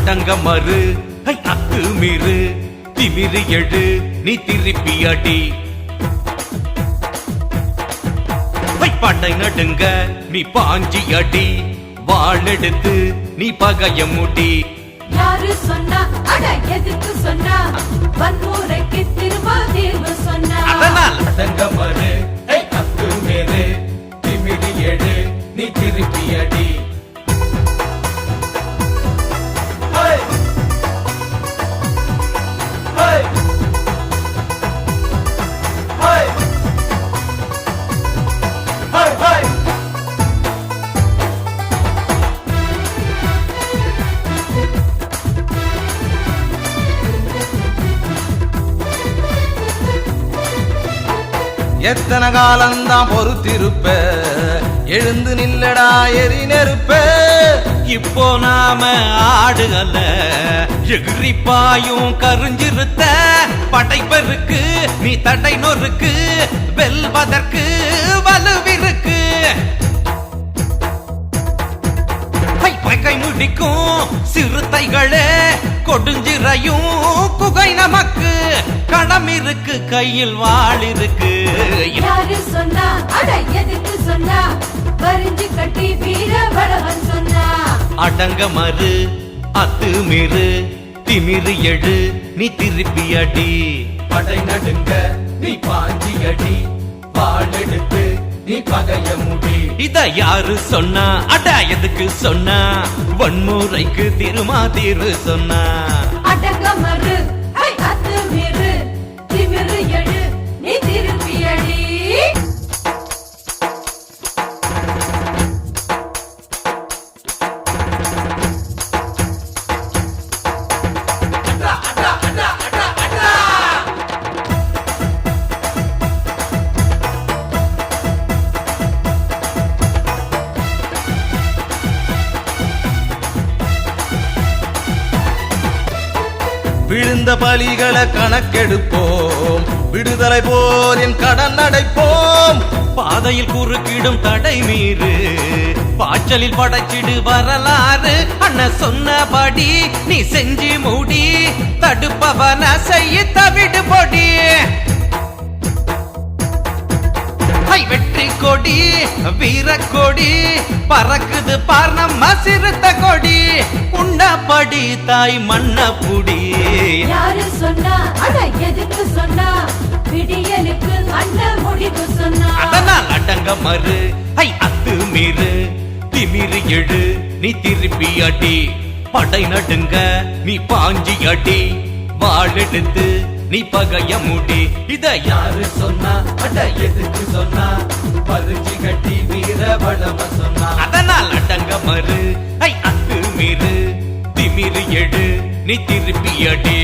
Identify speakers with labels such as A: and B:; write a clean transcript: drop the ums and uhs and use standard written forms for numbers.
A: அடங்க மறு அத்து மீறு திமிரு எழு நீ திருப்பி அடி படை நடுங்க நீ பாஞ்சி அடி வாழெடுத்து நீ பகைய முடி
B: யாரு சொன்னா அட எதுக்கு சொன்னா வன்முறைக்கு திரும்ப தீர்வு சொன்னா
A: அதனால் அடங்க மறு அத்து மீறு திமிரு எழு நீ திருப்பி அடி
C: எத்தனை காலந்தான் பொறுத்திருப்ப எழுந்து நில்லடா எரி நெருப்ப
A: இப்போ நாம ஆடுகல்ல எகிரி பாயும் கருஞ்சிருத்த படைப்பருக்கு நீ தடை நொறுக்கு வெல்வதற்கு வலுவிருக்கு பகை முடிக்கும் சிறுத்தைகளே கொடுஞ்சிறையும் குகை நமக்கு களம் இருக்கு கையில் வாழ் இருக்கு
B: யாரு சொன்னா அட எதுக்கு சொன்னா வரிஞ்சு கட்டி வீர வளவன் சொன்னா
A: அடங்க மறு அத்து மீறு திமிரு எழு நீ திருப்பி அடி படை நடுங்க நீ பாஞ்சி அடி வாழெடுத்து நீ பகைய முடி இத யாரு சொன்னா அட எதுக்கு சொன்னா வன்முறைக்கு திருமா தீர்வு சொன்னா
B: அடங்க மறு அத்து மீறு திமிரு எழு நீ திருப்பி அடி
C: விழுந்த பலிகளை கணக்கெடுப்போம் விடுதலை போரின் கடன் அடைப்போம்
A: பாதையில் குறுக்கிடும் தடை மீறு பாய்ச்சலில் படைச்சிடு வரலாறு அண்ணன் சொன்னபடி நீ செஞ்சு மூடி தடுப்பவன செய்ய தவிடு பொடி வெற்றி கொடி வீர கொடி பறக்குது பார் நம்ம சிறுத்த கொடி உண்டபடி தாய் மண்ண புடி
B: யாரு சொன்னா அட எதுக்கு சொன்னா விடியலுக்கு அண்ண முடிவு சொன்னா
A: அதனால் அடங்க மறு அத்து மீறு திமிரு எழு நீ திருப்பி அடி படை நடுங்க நீ பாஞ்சி அடி வாழெடுத்து நீ பகைய முடி இத யாரு சொன்னா அட எதுக்கு சொன்னா பறிஞ்சி கட்டி வீர வளவ சொன்னா அதனால் அடங்க மறு அத்து மீறு திமிரு எழு நீ திருப்பி அடி